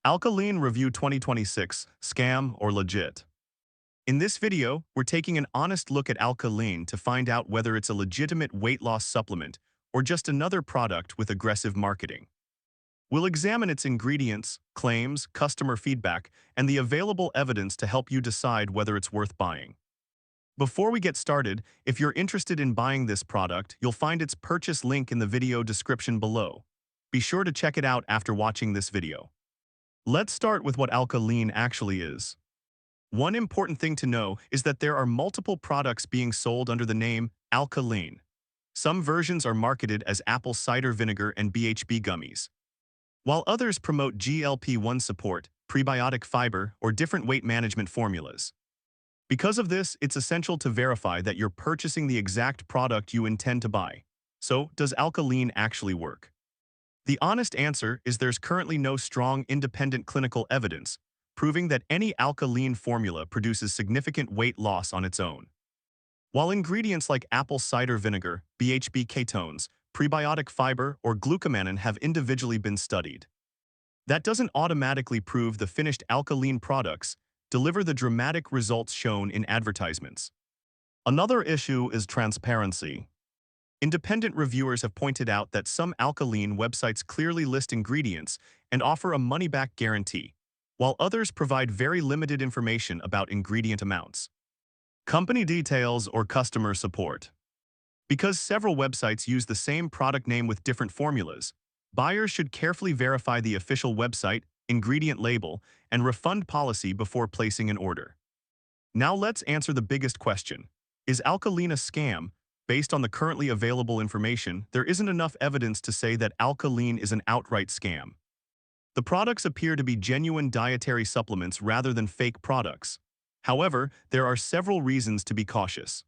AlkaLean Review 2026, Scam or Legit? In this video, we're taking an honest look at AlkaLean to find out whether it's a legitimate weight loss supplement or just another product with aggressive marketing. We'll examine its ingredients, claims, customer feedback, and the available evidence to help you decide whether it's worth buying. Before we get started, if you're interested in buying this product, you'll find its purchase link in the video description below. Be sure to check it out after watching this video. Let's start with what AlkaLean actually is. One important thing to know is that there are multiple products being sold under the name AlkaLean. Some versions are marketed as apple cider vinegar and BHB gummies, while others promote GLP-1 support, prebiotic fiber, or different weight management formulas. Because of this, it's essential to verify that you're purchasing the exact product you intend to buy. So, does AlkaLean actually work? The honest answer is there's currently no strong independent clinical evidence proving that any AlkaLean formula produces significant weight loss on its own. While ingredients like apple cider vinegar, BHB ketones, prebiotic fiber, or glucomannan have individually been studied, that doesn't automatically prove the finished AlkaLean products deliver the dramatic results shown in advertisements. Another issue is transparency. Independent reviewers have pointed out that some AlkaLean websites clearly list ingredients and offer a money-back guarantee, while others provide very limited information about ingredient amounts, company details, or customer support. Because several websites use the same product name with different formulas, buyers should carefully verify the official website, ingredient label, and refund policy before placing an order. Now let's answer the biggest question. Is AlkaLean a scam? Based on the currently available information, there isn't enough evidence to say that AlkaLean is an outright scam. The products appear to be genuine dietary supplements rather than fake products. However, there are several reasons to be cautious.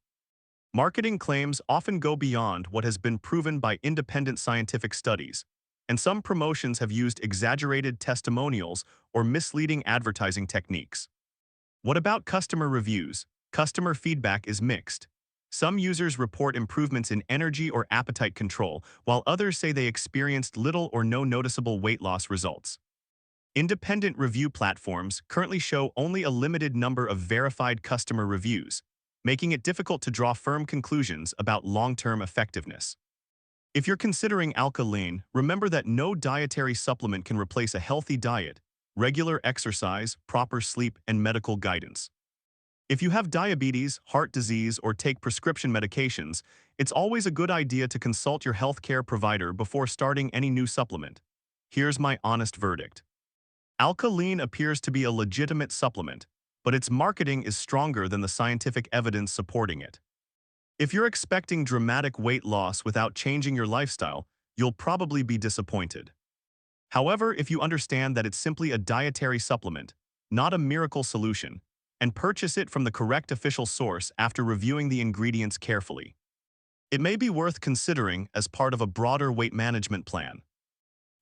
Marketing claims often go beyond what has been proven by independent scientific studies, and some promotions have used exaggerated testimonials or misleading advertising techniques. What about customer reviews? Customer feedback is mixed. Some users report improvements in energy or appetite control, while others say they experienced little or no noticeable weight loss results. Independent review platforms currently show only a limited number of verified customer reviews, making it difficult to draw firm conclusions about long-term effectiveness. If you're considering AlkaLean, remember that no dietary supplement can replace a healthy diet, regular exercise, proper sleep, and medical guidance. If you have diabetes, heart disease, or take prescription medications, it's always a good idea to consult your healthcare provider before starting any new supplement. Here's my honest verdict. AlkaLean appears to be a legitimate supplement, but its marketing is stronger than the scientific evidence supporting it. If you're expecting dramatic weight loss without changing your lifestyle, you'll probably be disappointed. However, if you understand that it's simply a dietary supplement, not a miracle solution, and purchase it from the correct official source after reviewing the ingredients carefully, it may be worth considering as part of a broader weight management plan.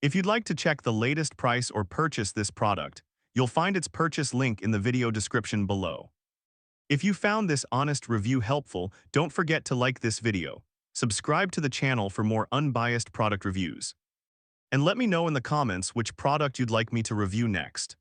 If you'd like to check the latest price or purchase this product, you'll find its purchase link in the video description below. If you found this honest review helpful, don't forget to like this video, subscribe to the channel for more unbiased product reviews, and let me know in the comments which product you'd like me to review next.